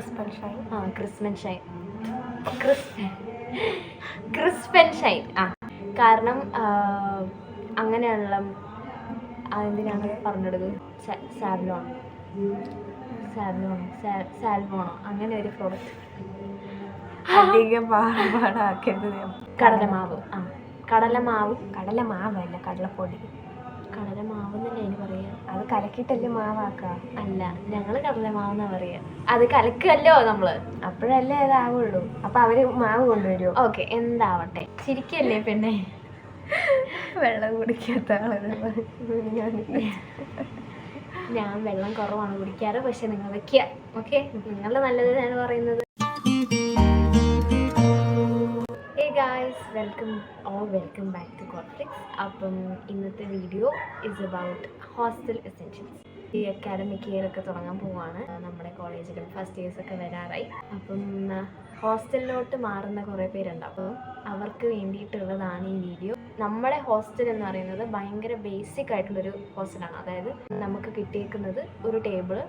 ക്രിസ്പൻ ഷൈൻ. ക്രിസ്പൻ ഷൈൻ. ക്രിസ്പൻ ഷൈൻ. കാരണം അങ്ങനെയുള്ള അതെന്തിനാണ് പറഞ്ഞെടുക്കുക, സാൽമോണോ അങ്ങനെ ഒരു പ്രോഡക്റ്റ്. അധികം പാടാക്കരുത്. കടലമാവല്ല കടലപ്പൊടി. കടലമാവ് എന്നല്ലേ അതിന് പറയാ? അത് കലക്കിയിട്ടല്ലേ മാവാക്കാം. അല്ല, ഞങ്ങള് കടലമാവെന്നാ പറയാ. അത് കലക്കല്ലോ നമ്മള്, അപ്പോഴല്ലേ അതാവുള്ളൂ. അപ്പൊ അവര് മാവ് കൊണ്ടുവരുമോ? ഓക്കെ, എന്താവട്ടെ. ചിരിക്കല്ലേ പെണ്ണെ. വെള്ളം കുടിക്കാത്ത ഞാൻ വെള്ളം കുറവാണ് കുടിക്കാറ്, പക്ഷെ നിങ്ങൾ വെക്കുക. ഓക്കെ, നിങ്ങളുടെ നല്ലത് ഞാൻ പറയുന്നത്. Welcome back to Conflix. അപ്പം ഇന്നത്തെ video is about hostel essentials. ഈ അക്കാഡമിക് ഇയർ ഒക്കെ തുടങ്ങാൻ പോവാണ്. നമ്മുടെ കോളേജിലും ഫസ്റ്റ് ഇയേഴ്സ് ഒക്കെ വരാറായി. അപ്പം ഹോസ്റ്റലിലോട്ട് മാറുന്ന കുറേ പേരുണ്ട്. അപ്പോൾ അവർക്ക് വേണ്ടിയിട്ടുള്ളതാണ് ഈ വീഡിയോ. നമ്മുടെ ഹോസ്റ്റൽ എന്ന് പറയുന്നത് ഭയങ്കര ബേസിക് ആയിട്ടുള്ളൊരു ഹോസ്റ്റലാണ്. അതായത് നമുക്ക് കിട്ടിയേക്കുന്നത് ഒരു ടേബിള്,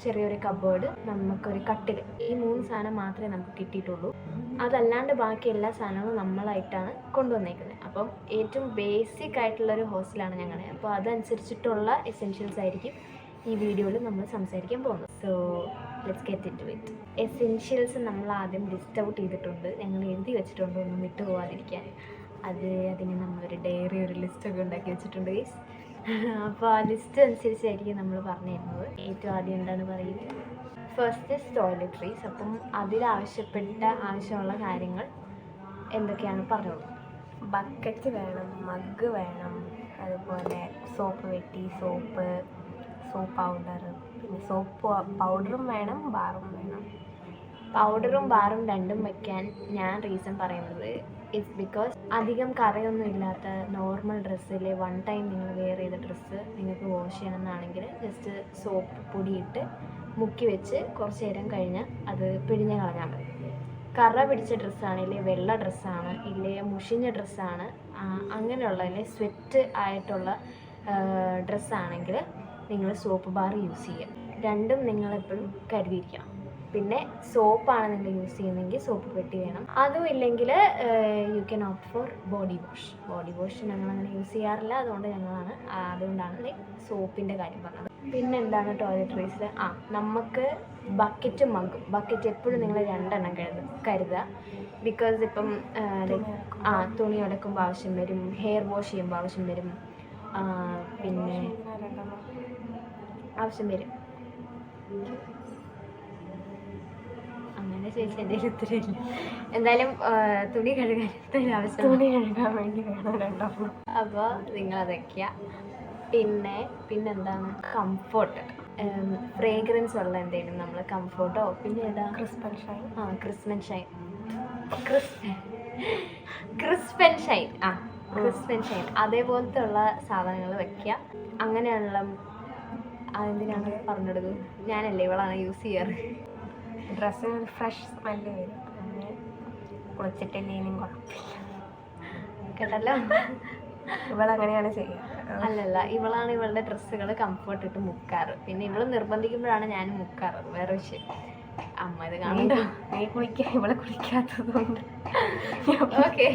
ചെറിയൊരു കബേർഡ്, നമുക്കൊരു കട്ടിൽ, ഈ 3 സാധനം മാത്രമേ നമുക്ക് കിട്ടിയിട്ടുള്ളൂ. അതല്ലാണ്ട് ബാക്കി എല്ലാ സാധനങ്ങളും നമ്മളായിട്ടാണ് കൊണ്ടുവന്നേക്കുന്നത്. അപ്പം ഏറ്റവും ബേസിക് ആയിട്ടുള്ളൊരു ഹോസ്റ്റലാണ് ഞങ്ങളുടെ. അപ്പോൾ അതനുസരിച്ചിട്ടുള്ള എസെൻഷ്യൽസ് ആയിരിക്കും ഈ വീഡിയോയിൽ നമ്മൾ സംസാരിക്കാൻ പോകുന്നത്. So let's get into it. Essentials നമ്മൾ ആദ്യം ലിസ്റ്റ് ഔട്ട് ചെയ്തിട്ടുണ്ട്. ഞങ്ങൾ എഴുതി വെച്ചിട്ടുണ്ട് ഒന്നും വിട്ടു പോകാതിരിക്കാൻ. അതിന് നമ്മളൊരു ഡയറി, ഒരു ലിസ്റ്റൊക്കെ ഉണ്ടാക്കി വെച്ചിട്ടുണ്ട് ഗൈസ്. അപ്പോൾ ആ ലിസ്റ്റ് അനുസരിച്ചായിരിക്കും നമ്മൾ പറഞ്ഞു തരുന്നത്. ഏറ്റവും ആദ്യം എന്താണ് പറയുന്നത്, ഫസ്റ്റ് ഇസ് ടോയ്ലറ്ററീസ്. അപ്പം ആവശ്യമുള്ള കാര്യങ്ങൾ എന്തൊക്കെയാണ് പറഞ്ഞോളൂ. ബക്കറ്റ് വേണം, മഗ് വേണം, അതുപോലെ സോപ്പ് വെട്ടി, സോപ്പ് പൗഡർ, പിന്നെ സോപ്പ് പൗഡറും വേണം, ബാറും വേണം. പൗഡറും ബാറും രണ്ടും വയ്ക്കാൻ ഞാൻ റീസൺ പറയുന്നത് ഇറ്റ്സ് ബിക്കോസ് അധികം കറയൊന്നും ഇല്ലാത്ത നോർമൽ ഡ്രസ്സിൽ 1 ടൈം നിങ്ങൾ വെയർ ചെയ്ത ഡ്രസ്സ് നിങ്ങൾക്ക് വാഷ് ചെയ്യണമെന്നാണെങ്കിൽ ജസ്റ്റ് സോപ്പ് പൊടിയിട്ട് മുക്കി വെച്ച് കുറച്ച് നേരം കഴിഞ്ഞ് അത് പിഴിഞ്ഞ് കളഞ്ഞാൽ മതി. കറ പിടിച്ച ഡ്രസ്സാണെങ്കിൽ വെള്ള ഡ്രസ്സാണ്, ഇല്ലേ മുഷിഞ്ഞ ഡ്രസ്സാണ്, അങ്ങനെയുള്ള അല്ലെ സ്വെറ്റ് ആയിട്ടുള്ള ഡ്രസ്സാണെങ്കിൽ നിങ്ങൾ സോപ്പ് ബാർ യൂസ് ചെയ്യുക. രണ്ടും നിങ്ങളെപ്പോഴും കരുതിയിരിക്കണം. പിന്നെ സോപ്പാണ് നിങ്ങൾ യൂസ് ചെയ്യുന്നതെങ്കിൽ സോപ്പ് പെട്ടി വേണം. അതും ഇല്ലെങ്കിൽ you can opt for body wash. ഞങ്ങളങ്ങനെ യൂസ് ചെയ്യാറില്ല, അതുകൊണ്ടാണ് ലൈക്ക് സോപ്പിൻ്റെ കാര്യം പറഞ്ഞത്. പിന്നെ എന്താണ് ടോയ്ലറ്ററീസ്? നമുക്ക് ബക്കറ്റും മഗ്ഗും. ബക്കറ്റ് എപ്പോഴും നിങ്ങൾ 2 എണ്ണം കരുതുക. ബിക്കോസ് ഇപ്പം തുണി ഉടക്കുമ്പോൾ ആവശ്യം വരും, ഹെയർ വാഷ് ചെയ്യുമ്പോൾ ആവശ്യം വരും, പിന്നെ ആവശ്യം വരും. അങ്ങനെ ചോദിച്ചാൽ എൻ്റെ ഉത്തരവില്ല. എന്തായാലും തുണി കഴുകാൻ വേണ്ടി വേണം 2. അപ്പോൾ നിങ്ങളതൊക്കെയാ. പിന്നെന്താണ് കംഫോർട്ട്, ഫ്രേഗ്രൻസ് ഉള്ള എന്തെങ്കിലും നമ്മൾ കംഫോർട്ടോ, പിന്നെ ഏതാ ക്രിസ്പൻ ഷൈൻ അതേപോലത്തെ ഉള്ള സാധനങ്ങൾ വെക്കുക. അങ്ങനെയുള്ള അതെന്തിനാണ് പറഞ്ഞെടുക്കുക, ഞാനല്ലേ ഇവളാണ് യൂസ് ചെയ്യാറ്. ഡ്രസ്സിന് ഒരു ഫ്രഷ് സ്മെല്ല് വരും. പിന്നെ കുളിച്ചിട്ടില്ലേനും കുഴപ്പമില്ല കേട്ടല്ലോ. ഇവളങ്ങനെയാണ് ചെയ്യുക. അല്ലല്ല, ഇവളാണ് ഇവളുടെ ഡ്രസ്സുകൾ കംഫർട്ട് ഇട്ട് മുക്കാറ്. പിന്നെ ഇവള് നിർബന്ധിക്കുമ്പോഴാണ് ഞാൻ മുക്കാറ്, വേറെ വിഷയം. അമ്മ ഇത് കാണണ്ട, ഇവളെ കുളിക്കാത്തതുകൊണ്ട്. ഓക്കെ.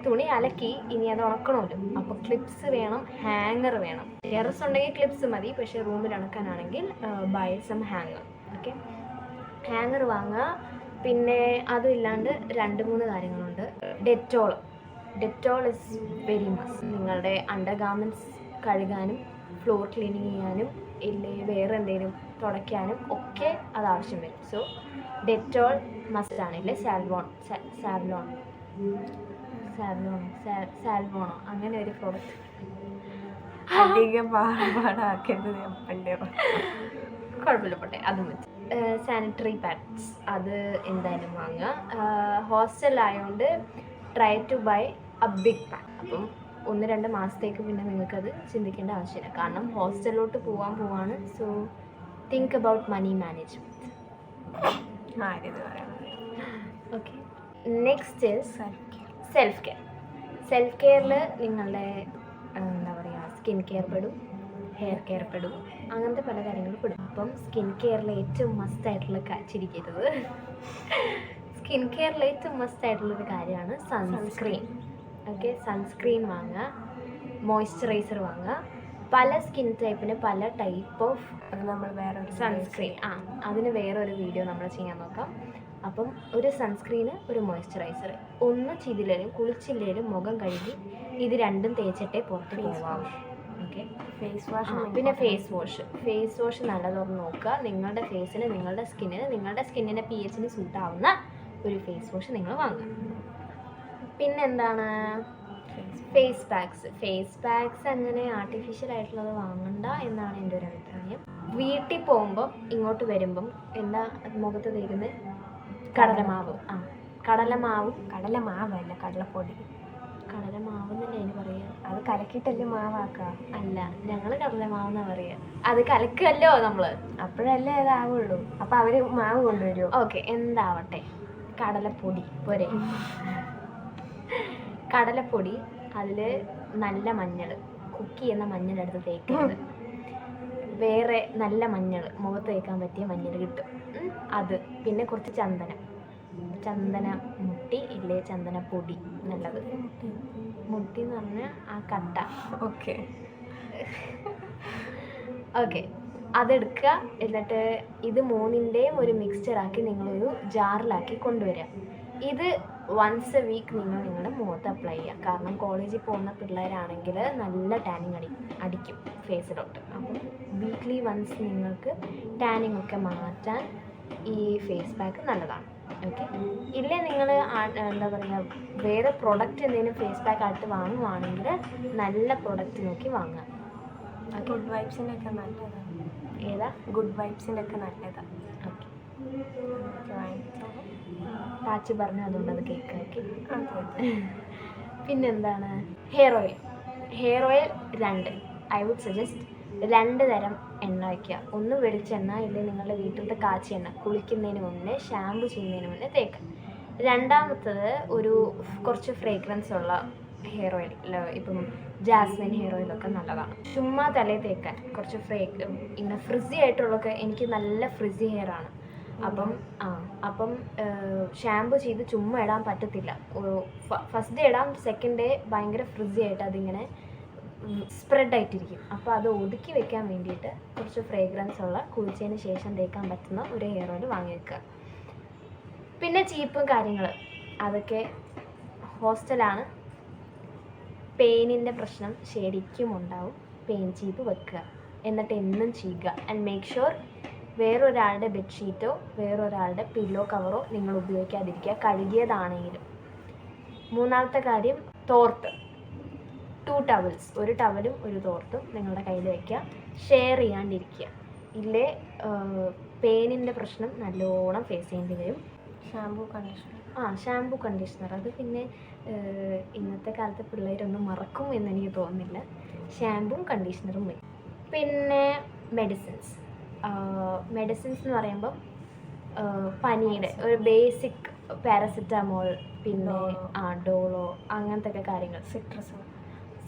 തുണി അലക്കി ഇനി അത് ഉണക്കണമല്ലോ. അപ്പോൾ ക്ലിപ്സ് വേണം, ഹാങ്ങർ വേണം. ടെറസ് ഉണ്ടെങ്കിൽ ക്ലിപ്സ് മതി, പക്ഷേ റൂമിൽ ഉണക്കാനാണെങ്കിൽ buy some hanger. Okay, hanger വാങ്ങുക. പിന്നെ അതും ഇല്ലാണ്ട് 2-3 കാര്യങ്ങളുണ്ട്. Dettol is very must. നിങ്ങളുടെ അണ്ടർ ഗാർമെൻറ്റ്സ് കഴുകാനും ഫ്ലോർ ക്ലീനിങ് ചെയ്യാനും ഇല്ലേ വേറെ എന്തെങ്കിലും തുടയ്ക്കാനും ഒക്കെ അത് ആവശ്യം വരും. സോ ഡെറ്റോൾ മസ്റ്റ് ആണ്. ഇല്ലേ സാൽമോണോ അങ്ങനെ ഒരു പ്രോഡക്റ്റ്. അധികം പാടാക്കരുത്. കുഴപ്പമില്ല, പോട്ടെ, അത് മതി. സാനിറ്ററി പാഡ്സ് അത് എന്തായാലും വാങ്ങുക. ഹോസ്റ്റലായതുകൊണ്ട് try to buy a big pack. അപ്പം 1-2 മാസത്തേക്ക് പിന്നെ നിങ്ങൾക്കത് ചിന്തിക്കേണ്ട ആവശ്യമില്ല, കാരണം ഹോസ്റ്റലിലോട്ട് പോവാണ്. So think about money management. Okay, next is self കെയറിൽ നിങ്ങളുടെ എന്താ പറയുക, സ്കിൻ കെയർ പെടും, ഹെയർ കെയർ പെടും, അങ്ങനത്തെ പല കാര്യങ്ങളും പെടും. അപ്പം സ്കിൻ കെയറിൽ ഏറ്റവും മസ്റ്റായിട്ടുള്ള ചിരിക്കരുത്, സ്കിൻ കെയറിൽ ഏറ്റവും മസ്റ്റായിട്ടുള്ളൊരു കാര്യമാണ് സൺസ്ക്രീൻ. ഓക്കെ, സൺസ്ക്രീൻ വാങ്ങുക, മോയ്സ്ചറൈസർ വാങ്ങുക. പല സ്കിൻ ടൈപ്പിന് പല ടൈപ്പ് ഓഫ് നമ്മൾ വേറെ സൺസ്ക്രീൻ, അതിന് വേറൊരു വീഡിയോ നമ്മൾ ചെയ്യാൻ നോക്കാം. അപ്പം ഒരു സൺസ്ക്രീന്, ഒരു മോയ്സ്ചറൈസർ, ഒന്ന് ചെയ്തില്ലേലും കുളിച്ചില്ലേലും മുഖം കഴുകി ഇത് രണ്ടും തേച്ചിട്ടേ പുറത്ത് പോവാം. Okay, face wash. പിന്നെ ഫേസ് വാഷ് നല്ലതൊന്ന് നോക്കുക. നിങ്ങളുടെ ഫേസിന്, നിങ്ങളുടെ സ്കിന്നിന് pH സൂട്ടാവുന്ന ഒരു ഫേസ് വാഷ് നിങ്ങൾ വാങ്ങുക. പിന്നെന്താണ്, ഫേസ് പാക്സ് അങ്ങനെ ആർട്ടിഫിഷ്യൽ ആയിട്ടുള്ളത് വാങ്ങണ്ട എന്നാണ് എൻ്റെ ഒരു അഭിപ്രായം. വീട്ടിൽ പോകുമ്പോൾ ഇങ്ങോട്ട് വരുമ്പം എന്താ മുഖത്ത് തേക്കുന്നത്? കടലമാവല്ല, കടലപ്പൊടി. കടലമാവെന്നല്ലേ അതിന് പറയുക? അത് കലക്കിയിട്ടല്ലേ മാവാക്കുക? അല്ല, ഞങ്ങൾ കടലമാവെന്നാ പറയുക. അത് കലക്കല്ലോ നമ്മള്, അപ്പോഴല്ലേ അതാവുള്ളൂ. അപ്പൊ അവര് മാവ് കൊണ്ടുവരുമോ? ഓക്കെ, എന്താവട്ടെ, കടലപ്പൊടി പോരെ. കടലപ്പൊടി, അതിൽ നല്ല മഞ്ഞൾ, കുക്ക് ചെയ്യുന്ന മഞ്ഞളെടുത്ത് തേക്കുന്നത്. വേറെ നല്ല മഞ്ഞൾ, മുഖത്ത് തേക്കാൻ പറ്റിയ മഞ്ഞൾ കിട്ടും, അത്. പിന്നെ കുറച്ച് ചന്ദന മുട്ടി ഇല്ലേ, ചന്ദനപ്പൊടി നല്ലത്. മുട്ടി എന്ന് പറഞ്ഞാൽ ആ കട്ട. ഓക്കെ, അതെടുക്കുക. എന്നിട്ട് ഇത് മൂന്നിൻ്റെയും ഒരു മിക്സ്ചറാക്കി നിങ്ങളൊരു ജാറിലാക്കി കൊണ്ടുവരിക. ഇത് വൺസ് എ വീക്ക് നിങ്ങൾ നിങ്ങളുടെ മുഖത്ത് അപ്ലൈ ചെയ്യുക. കാരണം കോളേജിൽ പോകുന്ന പിള്ളേരാണെങ്കിൽ നല്ല ടാനിങ് അടിക്കും ഫേസിലോട്ട്. അപ്പം വീക്ക്ലി വൺസ് നിങ്ങൾക്ക് ടാനിങ് ഒക്കെ മാറ്റാൻ ഈ ഫേസ് പാക്ക് നല്ലതാണ്. ഓക്കെ, ഇല്ലേ നിങ്ങൾ എന്താ പറയുക, വേറെ പ്രൊഡക്റ്റ് എന്തെങ്കിലും ഫേസ് പാക്ക് ആയിട്ട് വാങ്ങുവാണെങ്കിൽ നല്ല പ്രൊഡക്റ്റ് നോക്കി വാങ്ങുക. ഗുഡ് വൈബ്സിനൊക്കെ നല്ലതാണ്. ഏതാ? ഗുഡ് വൈബ്സിനൊക്കെ നല്ലതാണ്. ഓക്കെ, പാച്ച് പറഞ്ഞു, അതുകൊണ്ട് അത് കേൾക്കാക്കി. പിന്നെന്താണ്, hair oil 2. I would suggest 2 തരം എണ്ണ വയ്ക്കുക. ഒന്ന് വെളിച്ചെണ്ണ, ഇല്ലെങ്കിൽ നിങ്ങളുടെ വീട്ടിലത്തെ കാച്ചി എണ്ണ, കുളിക്കുന്നതിന് മുന്നേ, ഷാമ്പു ചെയ്യുന്നതിന് മുന്നേ തേക്കുക. രണ്ടാമത്തത് ഒരു കുറച്ച് ഫ്രേഗ്രൻസ് ഉള്ള ഹെയർ ഓയിൽ, ഇപ്പം ജാസ്മിൻ ഹെയർ ഓയിലൊക്കെ നല്ലതാണ്. ചുമ്മാ തലയിൽ തേക്കാൻ കുറച്ച് ഇങ്ങനെ ഫ്രിസി ആയിട്ടുള്ളതൊക്കെ, എനിക്ക് നല്ല ഫ്രിസി ഹെയർ ആണ്. അപ്പം ഷാമ്പു ചെയ്ത് ചുമ്മാ ഇടാൻ പറ്റത്തില്ല. ഫസ്റ്റ് ഡേ ഇടാം, സെക്കൻഡ് ഡേ ഭയങ്കര ഫ്രിസി ആയിട്ട് അതിങ്ങനെ സ്പ്രെഡ് ആയിട്ടിരിക്കും. അപ്പോൾ അത് ഒതുക്കി വെക്കാൻ വേണ്ടിയിട്ട് കുറച്ച് ഫ്രേഗ്രൻസ് ഉള്ള, കുളിച്ചതിന് ശേഷം തേക്കാൻ പറ്റുന്ന ഒരു ഹെയർ ഓയിൽ വാങ്ങി വെക്കുക. പിന്നെ ചീപ്പും കാര്യങ്ങൾ, അതൊക്കെ ഹോസ്റ്റലാണ്, പെയിനിൻ്റെ പ്രശ്നം ശരിക്കും ഉണ്ടാവും. പെയിൻ ചീപ്പ് വെക്കുക, എന്നിട്ട് എന്നും ചെയ്യുക. ആൻഡ് മേക്ക് ഷുവർ വേറൊരാളുടെ ബെഡ്ഷീറ്റോ വേറൊരാളുടെ പില്ലോ കവറോ നിങ്ങൾ ഉപയോഗിക്കാതിരിക്കുക, കഴുകിയതാണെങ്കിലും. മൂന്നാമത്തെ കാര്യം, തോർത്ത്. 2 ടവൽസ്, ഒരു ടവലും ഒരു തോർത്തും നിങ്ങളുടെ കയ്യിൽ വയ്ക്കുക. ഷെയർ ചെയ്യാണ്ടിരിക്കുക, ഇല്ലേ പെയിനിൻ്റെ പ്രശ്നം നല്ലോണം ഫേസ് ചെയ്യേണ്ടി വരും. ഷാമ്പു കണ്ടീഷണർ അത് പിന്നെ ഇന്നത്തെ കാലത്തെ പിള്ളേരൊന്നും മറക്കും എന്നെനിക്ക് തോന്നുന്നില്ല. ഷാമ്പും കണ്ടീഷണറും വരും. പിന്നെ മെഡിസിൻസ് എന്ന് പറയുമ്പം പനിയുടെ ഒരു ബേസിക് പാരസിറ്റമോൾ, പിന്നെ ഡോളോ, അങ്ങനത്തെ ഒക്കെ കാര്യങ്ങൾ.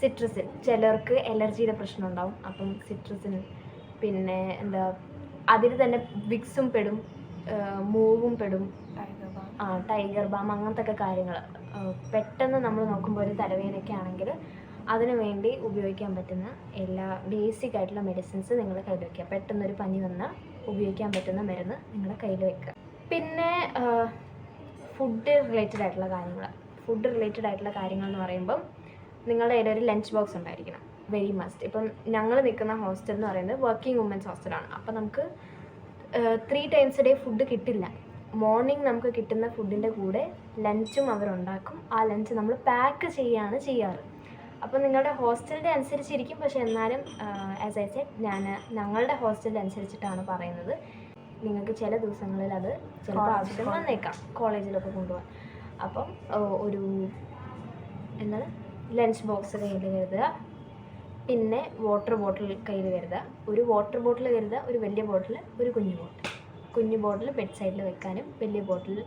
സിട്രസിൻ ചിലർക്ക് എലർജിയുടെ പ്രശ്നം ഉണ്ടാവും, അപ്പം സിട്രസിൻ. പിന്നെ എന്താ, അതിൽ തന്നെ വിക്സും പെടും, മൂവും പെടും, ടൈഗർ ബാം, അങ്ങനത്തെ ഒക്കെ കാര്യങ്ങൾ. പെട്ടെന്ന് നമ്മൾ നോക്കുമ്പോൾ ഒരു തലവേദനയൊക്കെ ആണെങ്കിൽ അതിനു വേണ്ടി ഉപയോഗിക്കാൻ പറ്റുന്ന എല്ലാ ബേസിക് ആയിട്ടുള്ള മെഡിസിൻസ് നിങ്ങളുടെ കയ്യിൽ വയ്ക്കുക. പെട്ടെന്നൊരു പനി വന്നാൽ ഉപയോഗിക്കാൻ പറ്റുന്ന മരുന്ന് നിങ്ങളുടെ കയ്യിൽ വയ്ക്കുക. പിന്നെ ഫുഡ് റിലേറ്റഡ് ആയിട്ടുള്ള കാര്യങ്ങൾ എന്ന് പറയുമ്പം നിങ്ങളുടെ കയ്യിൽ ഒരു ലഞ്ച് ബോക്സ് ഉണ്ടായിരിക്കണം, വെരി മസ്റ്റ്. ഇപ്പം ഞങ്ങൾ നിൽക്കുന്ന ഹോസ്റ്റൽ എന്ന് പറയുന്നത് വർക്കിംഗ് വുമൻസ് ഹോസ്റ്റലാണ്. അപ്പം നമുക്ക് 3 times a day ഫുഡ് കിട്ടില്ല. മോർണിംഗ് നമുക്ക് കിട്ടുന്ന ഫുഡിൻ്റെ കൂടെ ലഞ്ചും അവരുണ്ടാക്കും. ആ ലഞ്ച് നമ്മൾ പാക്ക് ചെയ്യുകയാണ് ചെയ്യാറ്. അപ്പോൾ നിങ്ങളുടെ ഹോസ്റ്റലിൻ്റെ അനുസരിച്ചിരിക്കും. പക്ഷേ എന്നാലും ആസ് ഐ സെഡ്, ഞങ്ങളുടെ ഹോസ്റ്റലിൻ്റെ അനുസരിച്ചിട്ടാണ് പറയുന്നത്. നിങ്ങൾക്ക് ചില ദിവസങ്ങളിൽ അത് ചിലപ്പോൾ ആവശ്യം വന്നേക്കാം കോളേജിലൊക്കെ കൊണ്ടുപോകാൻ. അപ്പം ഒരു ലഞ്ച് ബോക്സ് കയ്യിൽ കരുതുക. പിന്നെ വാട്ടർ ബോട്ടിൽ കയ്യിൽ കരുതുക. ഒരു വാട്ടർ ബോട്ടിൽ കരുതുക, ഒരു വലിയ ബോട്ടിൽ, ഒരു കുഞ്ഞു ബോട്ടിൽ ബെഡ് സൈഡിൽ വെക്കാനും, വലിയ ബോട്ടിൽ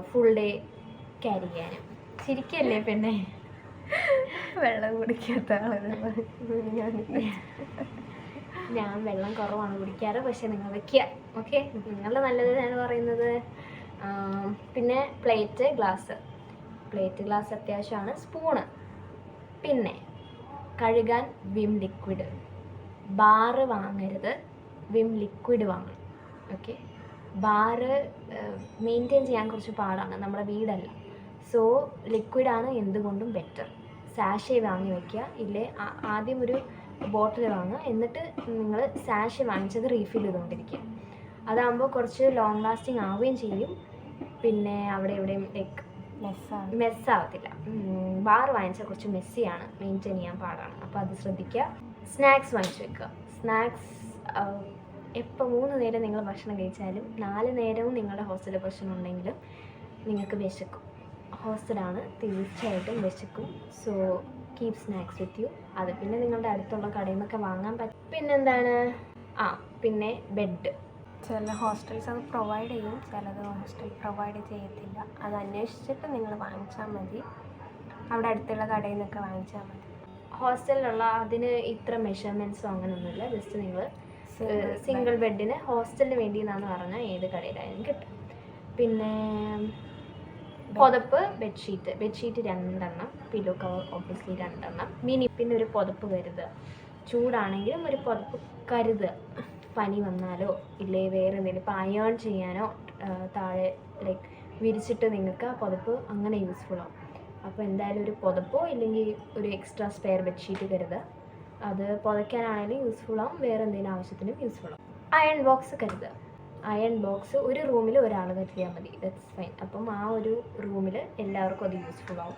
ഫുൾ ഡേ ക്യാരി ചെയ്യാനും. ശരിക്കല്ലേ പിന്നെ വെള്ളം കുടിക്കാത്ത ആളുകൾ ഞാൻ വെള്ളം കുറവാണ് കുടിക്കാറ്, പക്ഷെ നിങ്ങൾ വയ്ക്കുക. ഓക്കെ, നിങ്ങളുടെ നല്ലത് ഞാൻ പറയുന്നത്. പിന്നെ പ്ലേറ്റ് ഗ്ലാസ് അത്യാവശ്യമാണ്. സ്പൂണ്, പിന്നെ കഴുകാൻ വിം ലിക്വിഡ്. ബാറ് വാങ്ങരുത്, വിം ലിക്വിഡ് വാങ്ങണം. ഓക്കെ, ബാറ് മെയിൻറ്റെയിൻ ചെയ്യാൻ കുറച്ച് പാടാണ്, നമ്മുടെ വീടല്ല. സോ ലിക്വിഡാണ് എന്തുകൊണ്ടും ബെറ്റർ. സാഷേ വാങ്ങി വയ്ക്കുക. ഇല്ലേ ആദ്യം ഒരു ബോട്ടിൽ വാങ്ങുക, എന്നിട്ട് നിങ്ങൾ സാഷേ വാങ്ങിച്ചത് റീഫിൽ ചെയ്തുകൊണ്ടിരിക്കുക. അതാകുമ്പോൾ കുറച്ച് ലോങ് ലാസ്റ്റിംഗ് ആവുകയും ചെയ്യും. പിന്നെ അവിടെ എവിടെയും ലൈക്ക് മെസ്സാവത്തില്ല. ബാർ വാങ്ങിച്ചാൽ കുറച്ച് മെസ്സിയാണ്, മെയിൻറ്റെയിൻ ചെയ്യാൻ പാടാണ്. അപ്പോൾ അത് ശ്രദ്ധിക്കുക. സ്നാക്സ് വാങ്ങിച്ച് വെക്കുക. സ്നാക്സ് എപ്പോൾ 3 നേരം നിങ്ങൾ ഭക്ഷണം കഴിച്ചാലും 4 നേരവും നിങ്ങളുടെ ഹോസ്റ്റലിൽ ഭക്ഷണം ഉണ്ടെങ്കിലും നിങ്ങൾക്ക് വിശക്കും. ഹോസ്റ്റലാണ്, തീർച്ചയായിട്ടും വിശക്കും. So keep snacks with you. അത് പിന്നെ നിങ്ങളുടെ അടുത്തുള്ള കടയിൽ നിന്നൊക്കെ വാങ്ങാൻ പറ്റും. പിന്നെന്താണ്, പിന്നെ ബെഡ്. ചില ഹോസ്റ്റൽസ് അത് പ്രൊവൈഡ് ചെയ്യും, ചിലത് ഹോസ്റ്റൽ പ്രൊവൈഡ് ചെയ്യത്തില്ല. അത് അന്വേഷിച്ചിട്ട് നിങ്ങൾ വാങ്ങിച്ചാൽ മതി, അവിടെ അടുത്തുള്ള കടയിൽ നിന്നൊക്കെ വാങ്ങിച്ചാൽ മതി. ഹോസ്റ്റലിലുള്ള അതിന് ഇത്ര മെഷർമെൻറ്റ്സോ അങ്ങനെയൊന്നുമില്ല. ജസ്റ്റ് നിങ്ങൾ സിംഗിൾ ബെഡിന് ഹോസ്റ്റലിന് വേണ്ടി എന്നാണ് പറഞ്ഞാൽ ഏത് കടയിലായാലും കിട്ടും. പിന്നെ പുതപ്പ്, bedsheet 2 pillow cover obviously 2 mini. പിന്നെ ഒരു പുതപ്പ് കരുതുക. ചൂടാണെങ്കിലും ഒരു പുതപ്പ് കരുതുക. പനി വന്നാലോ ഇല്ലേ വേറെ എന്തെങ്കിലും ഇപ്പോൾ അയേൺ ചെയ്യാനോ താഴെ ലൈക്ക് വിരിച്ചിട്ട് നിങ്ങൾക്ക് ആ പുതപ്പ് അങ്ങനെ യൂസ്ഫുൾ ആവും. അപ്പോൾ എന്തായാലും ഒരു പുതപ്പോ ഇല്ലെങ്കിൽ ഒരു എക്സ്ട്രാ സ്പെയർ ബെഡ്ഷീറ്റ് കരുതുക. അത് പുതയ്ക്കാനാണെങ്കിലും യൂസ്ഫുൾ ആവും, വേറെ എന്തെങ്കിലും ആവശ്യത്തിനും യൂസ്ഫുൾ ആവും. അയൺ ബോക്സ് കരുതുക. അയൺ ബോക്സ് ഒരു റൂമിൽ ഒരാൾ കരുതിയാൽ മതി, ദാറ്റ്സ് ഫൈൻ. അപ്പം ആ ഒരു റൂമിൽ എല്ലാവർക്കും അത് യൂസ്ഫുൾ ആവും.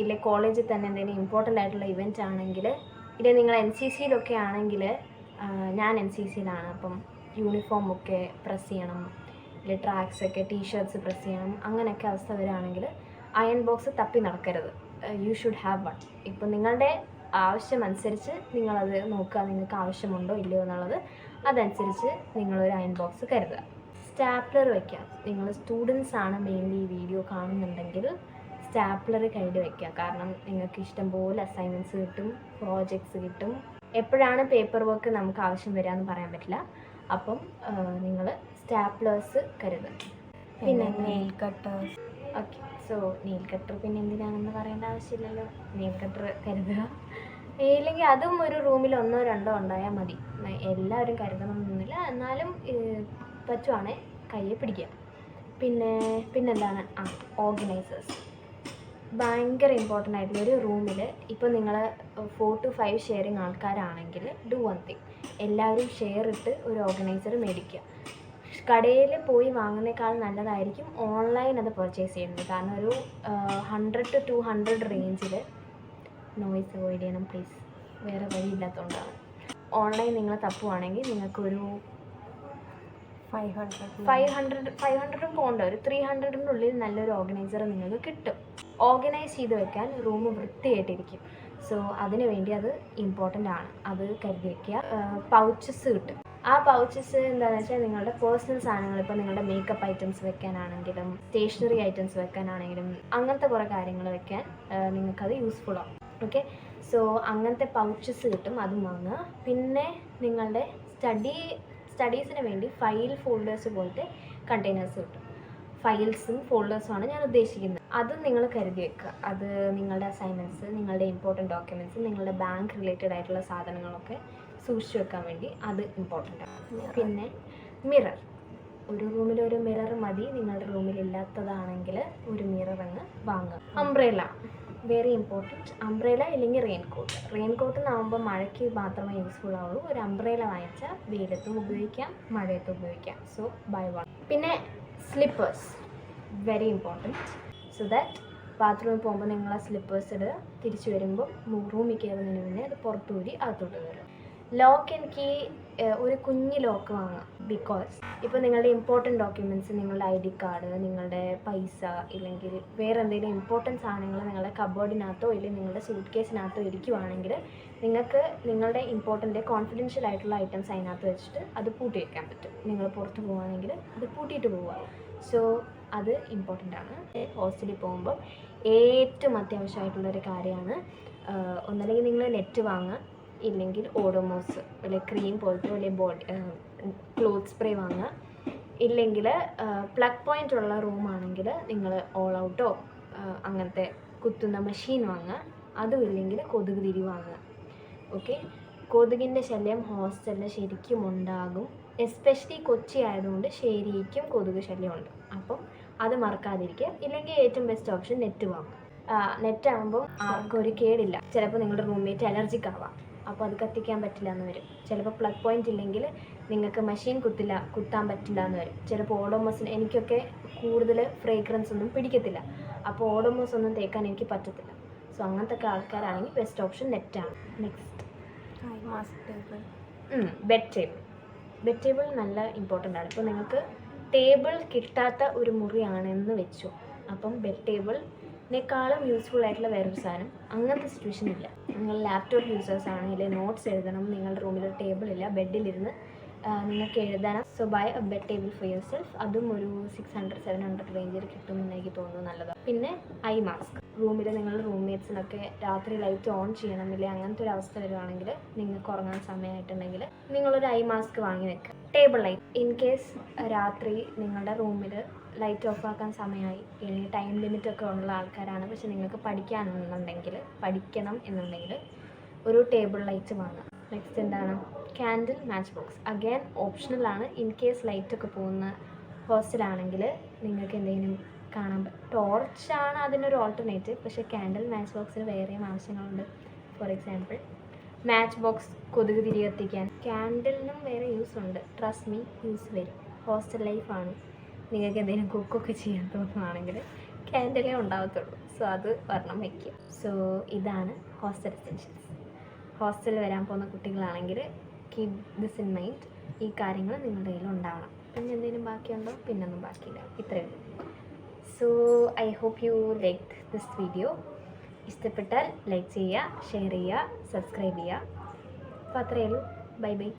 ഇല്ലേ കോളേജിൽ തന്നെ എന്തെങ്കിലും ഇമ്പോർട്ടൻ്റ് ആയിട്ടുള്ള ഇവൻറ്റ് ആണെങ്കിൽ, ഇല്ലേ നിങ്ങൾ NCCയിലൊക്കെ ആണെങ്കിൽ, ഞാൻ NCCയിലാണ്, അപ്പം യൂണിഫോമൊക്കെ പ്രസ് ചെയ്യണം, ഇല്ലേ ട്രാക്സൊക്കെ ടീഷർട്ട്സ് പ്രസ് ചെയ്യണം, അങ്ങനെയൊക്കെ അവസ്ഥ വരികയാണെങ്കിൽ അയൺ ബോക്സ് തപ്പി നടക്കരുത്. You should have one. ഇപ്പം നിങ്ങളുടെ ആവശ്യമനുസരിച്ച് നിങ്ങളത് നോക്കുക, നിങ്ങൾക്ക് ആവശ്യമുണ്ടോ ഇല്ലയോ എന്നുള്ളത്. അതനുസരിച്ച് നിങ്ങളൊരു അയൺ ബോക്സ് കരുതുക. സ്റ്റാപ്ലർ വയ്ക്കുക. നിങ്ങൾ സ്റ്റുഡൻസ് ആണ് മെയിൻലി ഈ വീഡിയോ കാണുന്നുണ്ടെങ്കിൽ സ്റ്റാപ്ലർ കയ്യിൽ വയ്ക്കുക. കാരണം നിങ്ങൾക്ക് ഇഷ്ടംപോലെ അസൈൻമെൻറ്റ്സ് കിട്ടും, പ്രോജക്ട്സ് കിട്ടും. എപ്പോഴാണ് പേപ്പർ വർക്ക് നമുക്ക് ആവശ്യം വരിക എന്ന് പറയാൻ പറ്റില്ല. അപ്പം നിങ്ങൾ സ്റ്റാപ്ലേഴ്സ് കരുതുക. പിന്നെ nail cutters. Okay, so nail cutter പിന്നെ എന്തിനാണെന്ന് പറയേണ്ട ആവശ്യമില്ലല്ലോ. നെയിൽ കട്ടർ കരുതുക. ഇല്ലെങ്കിൽ അതും ഒരു റൂമിൽ 1 or 2 ഉണ്ടായാൽ മതി. എല്ലാവരും കരുതണമെന്നൊന്നുമില്ല, എന്നാലും പറ്റുവാണേ കയ്യെ പിടിക്കുക. പിന്നെന്താണ്, ഓർഗനൈസേഴ്സ് ഭയങ്കര ഇമ്പോർട്ടൻ്റ് ആയിട്ടുള്ള ഒരു റൂമിൽ. ഇപ്പോൾ നിങ്ങൾ 4 to 5 ഷെയറിങ് ആൾക്കാരാണെങ്കിൽ ഡു വൺ തിങ്, എല്ലാവരും ഷെയർ ഇട്ട് ഒരു ഓർഗനൈസർ മേടിക്കുക. കടയിൽ പോയി വാങ്ങുന്നേക്കാൾ നല്ലതായിരിക്കും ഓൺലൈൻ അത് പർച്ചേസ് ചെയ്യുന്നത്. കാരണം ഒരു 100 to 200 റേഞ്ചിൽ നോയ്സ് അവോയ്ഡ് ചെയ്യണം പ്ലീസ്, വേറെ വഴിയില്ലാത്തതുകൊണ്ടാണ്. ഓൺലൈൻ നിങ്ങൾ തപ്പുവാണെങ്കിൽ നിങ്ങൾക്കൊരു 500 പോകണ്ട, ഒരു 300-നുള്ളിൽ നല്ലൊരു ഓർഗനൈസർ നിങ്ങൾക്ക് കിട്ടും. ഓർഗനൈസ് ചെയ്ത് വെക്കാൻ റൂം വൃത്തിയായിട്ടിരിക്കും. സോ അതിന് വേണ്ടി അത് ഇമ്പോർട്ടൻ്റ് ആണ്, അത് കരുതി വയ്ക്കുക. പൗച്ചസ് കിട്ടും. ആ പൗച്ചസ് എന്താണെന്ന് വെച്ചാൽ നിങ്ങളുടെ പേഴ്സണൽ സാധനങ്ങൾ, ഇപ്പോൾ നിങ്ങളുടെ മേക്കപ്പ് ഐറ്റംസ് വെക്കാനാണെങ്കിലും സ്റ്റേഷനറി ഐറ്റംസ് വെക്കാനാണെങ്കിലും അങ്ങനത്തെ കുറേ കാര്യങ്ങൾ വെക്കാൻ നിങ്ങൾക്കത് യൂസ്ഫുൾ ആവും. ഓക്കെ, സോ അങ്ങനത്തെ പൗച്ചസ് കിട്ടും, അതും വാങ്ങുക. പിന്നെ നിങ്ങളുടെ സ്റ്റഡീസിന് വേണ്ടി ഫയൽ ഫോൾഡേഴ്സ് പോലത്തെ കണ്ടെയ്നേഴ്സ് കിട്ടും. ഫയൽസും ഫോൾഡേഴ്സുമാണ് ഞാൻ ഉദ്ദേശിക്കുന്നത്. അതും നിങ്ങൾ കരുതി വെക്കുക. അത് നിങ്ങളുടെ അസൈൻമെൻറ്റ്സ്, നിങ്ങളുടെ ഇമ്പോർട്ടൻറ്റ് ഡോക്യുമെൻറ്റ്സ്, നിങ്ങളുടെ ബാങ്ക് റിലേറ്റഡ് ആയിട്ടുള്ള സാധനങ്ങളൊക്കെ സൂക്ഷിച്ചു വെക്കാൻ വേണ്ടി അത് ഇമ്പോർട്ടൻ്റ് ആണ്. പിന്നെ മിറർ, ഒരു റൂമിൽ ഒരു മിറർ മതി. നിങ്ങളുടെ റൂമിൽ ഇല്ലാത്തതാണെങ്കിൽ ഒരു മിറർ അങ്ങ് വാങ്ങുക. Umbrella very important. അംബ്രേല ഇല്ലെങ്കിൽ റെയിൻകോട്ട് എന്നാകുമ്പോൾ മഴയ്ക്ക് മാത്രമേ യൂസ്ഫുൾ ആവുള്ളൂ. ഒരു അംബ്രേല വാങ്ങിച്ചാൽ വെയിലത്തും ഉപയോഗിക്കാം, മഴയത്തും ഉപയോഗിക്കാം. So buy one. പിന്നെ slippers very important. So that ബാത്റൂമിൽ പോകുമ്പോൾ നിങ്ങൾ ആ സ്ലിപ്പേഴ്സ് ഇടുക, തിരിച്ചു വരുമ്പോൾ റൂമിൽ കയറുന്നതിന് മുന്നേ അത് പുറത്തൂരി അകത്തോട്ട് കയറുക. ലോക്ക് ആൻഡ് കീ ഒരു കുഞ്ഞ് ലോക്ക് വാങ്ങുക. ബിക്കോസ് ഇപ്പോൾ നിങ്ങളുടെ ഇമ്പോർട്ടൻറ്റ് ഡോക്യുമെൻറ്റ്സ്, നിങ്ങളുടെ ID കാർഡ്, നിങ്ങളുടെ പൈസ, ഇല്ലെങ്കിൽ വേറെ എന്തെങ്കിലും ഇമ്പോർട്ടൻറ്റ് സാധനങ്ങൾ നിങ്ങളുടെ കബോർഡിനകത്തോ ഇല്ലെങ്കിൽ നിങ്ങളുടെ സൂട്ട് കേസിനകത്തോ ഇരിക്കുവാണെങ്കിൽ നിങ്ങൾക്ക് നിങ്ങളുടെ ഇമ്പോർട്ടൻ്റ് കോൺഫിഡൻഷ്യൽ ആയിട്ടുള്ള ഐറ്റംസ് അതിനകത്ത് വെച്ചിട്ട് അത് പൂട്ടി വയ്ക്കാൻ പറ്റും. നിങ്ങൾ പുറത്ത് പോവുകയാണെങ്കിൽ അത് പൂട്ടിയിട്ട് പോവുക. സോ അത് ഇമ്പോർട്ടൻ്റ് ആണ്. ഹോസ്റ്റലിൽ പോകുമ്പോൾ ഏറ്റവും അത്യാവശ്യമായിട്ടുള്ളൊരു കാര്യമാണ്, ഒന്നല്ലെങ്കിൽ നിങ്ങൾ നെറ്റ് വാങ്ങുക, ഇല്ലെങ്കിൽ ഓഡോമോസ് അല്ലെങ്കിൽ ക്രീം പോലത്തെ വലിയ ബോഡി ക്ലോത്ത് സ്പ്രേ വാങ്ങുക. ഇല്ലെങ്കിൽ പ്ലഗ് പോയിൻ്റ് ഉള്ള റൂമാണെങ്കിൽ നിങ്ങൾ ഓൾ ഔട്ടോ അങ്ങനത്തെ കുത്തുന്ന മെഷീൻ വാങ്ങുക. അതും ഇല്ലെങ്കിൽ കൊതുക് തിരി വാങ്ങുക. ഓക്കെ, കൊതുകിൻ്റെ ശല്യം ഹോസ്റ്റലിൽ ശരിക്കും ഉണ്ടാകും. എസ്പെഷ്യലി കൊച്ചി ആയതുകൊണ്ട് ശരിക്കും കൊതുക് ശല്യമുണ്ട്. അപ്പം അത് മറക്കാതിരിക്കുക. ഇല്ലെങ്കിൽ ഏറ്റവും ബെസ്റ്റ് ഓപ്ഷൻ നെറ്റ് വാങ്ങും. നെറ്റ് ആകുമ്പോൾ ആർക്കും ഒരു കേടില്ല. ചിലപ്പോൾ നിങ്ങളുടെ റൂംമേറ്റ് അലർജിക് ആവാം, അപ്പോൾ അത് കത്തിക്കാൻ പറ്റില്ല എന്ന് വരും. ചിലപ്പോൾ പ്ലഗ് പോയിൻ്റ് ഇല്ലെങ്കിൽ നിങ്ങൾക്ക് മെഷീൻ കുത്താൻ പറ്റില്ല എന്ന് വരും. ചിലപ്പോൾ ഓഡോമോസിന് എനിക്കൊക്കെ കൂടുതൽ ഫ്രേഗ്രൻസ് ഒന്നും പിടിക്കത്തില്ല, അപ്പോൾ ഓഡോമോസ് ഒന്നും തേക്കാൻ എനിക്ക് പറ്റത്തില്ല. സോ അങ്ങനത്തെ ഒക്കെ ആൾക്കാരാണെങ്കിൽ ബെസ്റ്റ് ഓപ്ഷൻ നെറ്റാണ്. നെക്സ്റ്റ് ബെഡ് ടേബിൾ നല്ല ഇമ്പോർട്ടൻ്റ് ആണ്. ഇപ്പോൾ നിങ്ങൾക്ക് ടേബിൾ കിട്ടാത്ത ഒരു മുറിയാണെന്ന് വെച്ചു, അപ്പം ബെഡ് ടേബിളിനേക്കാളും യൂസ്ഫുൾ ആയിട്ടുള്ള വേറൊരു സാധനം അങ്ങനത്തെ സിറ്റുവേഷൻ ഇല്ല. നിങ്ങൾ ലാപ്ടോപ്പ് യൂസേഴ്സ് ആണെങ്കിൽ നോട്ട്സ് എഴുതണം, നിങ്ങളുടെ റൂമിൽ ടേബിൾ ഇല്ല, ബെഡിലിരുന്ന് നിങ്ങൾക്ക് എഴുതണം. So buy a bed table for yourself. അതും ഒരു 600-700 റേഞ്ചിൽ കിട്ടുമെന്ന് എനിക്ക് തോന്നുന്നു നല്ലതാണ്. പിന്നെ ഐ മാസ്ക്. റൂമിൽ നിങ്ങളുടെ റൂംമേറ്റ്സിനൊക്കെ രാത്രി ലൈറ്റ് ഓൺ ചെയ്യണമെന്നില്ല, അങ്ങനത്തെ ഒരു അവസ്ഥ വരുവാണെങ്കിൽ നിങ്ങൾക്ക് ഉറങ്ങാൻ സമയമായിട്ടുണ്ടെങ്കിൽ നിങ്ങളൊരു ഐ മാസ്ക് വാങ്ങി വെക്കുക. ടേബിൾ ലൈറ്റ് ഇൻ കേസ് രാത്രി നിങ്ങളുടെ റൂമിൽ ലൈറ്റ് ഓഫ് ആക്കാൻ സമയമായി, അല്ലെങ്കിൽ ടൈം ലിമിറ്റൊക്കെ ഉള്ള ആൾക്കാരാണ്, പക്ഷെ നിങ്ങൾക്ക് പഠിക്കണം എന്നുണ്ടെങ്കിൽ ഒരു ടേബിൾ ലൈറ്റ് വാങ്ങുക. നെക്സ്റ്റ് എന്താണ്? Candle, match box. അഗൈൻ ഓപ്ഷണലാണ്. ഇൻ കേസ് ലൈറ്റൊക്കെ പോകുന്ന ഹോസ്റ്റലാണെങ്കിൽ നിങ്ങൾക്ക് എന്തെങ്കിലും കാണാൻ ടോർച്ചാണ് അതിനൊരു ഓൾട്ടർനേറ്റീവ്, പക്ഷേ ക്യാൻഡിൽ, മാച്ച് ബോക്സിന് വേറെയും ആവശ്യങ്ങളുണ്ട്. ഫോർ എക്സാമ്പിൾ മാച്ച് ബോക്സ് കൊതുക് തിരി കത്തിക്കാൻ, ക്യാൻഡിലിനും വേറെ യൂസ് ഉണ്ട്. ട്രസ്റ്റ് മീ, യൂസ് വരും. ഹോസ്റ്റൽ ലൈഫാണ്, നിങ്ങൾക്ക് എന്തെങ്കിലും കുക്കൊക്കെ ചെയ്യാൻ തോന്നുകയാണെങ്കിൽ ക്യാൻഡിലേ ഉണ്ടാകത്തുള്ളൂ. സോ അത് ഒരെണ്ണം വയ്ക്കുക. സോ ഇതാണ് ഹോസ്റ്റൽ എസെൻഷ്യൽസ്. ഹോസ്റ്റലിൽ വരാൻ പോകുന്ന കുട്ടികളാണെങ്കിൽ കീപ് ദിസ് ഇൻ മൈൻഡ്. ഈ കാര്യങ്ങൾ നിങ്ങളുടെ കയ്യിൽ ഉണ്ടാവണം. പിന്നെ എന്തെങ്കിലും ബാക്കിയുണ്ടോ? പിന്നൊന്നും ബാക്കിയില്ല. ഇത്രയേ ഉള്ളൂ. So I hope you like this video. ഇഷ്ടപ്പെട്ടാൽ ലൈക്ക് ചെയ്യുക, ഷെയർ ചെയ്യുക, സബ്സ്ക്രൈബ് ചെയ്യുക. അപ്പോൾ അത്രയേ ഉള്ളൂ. Bye by.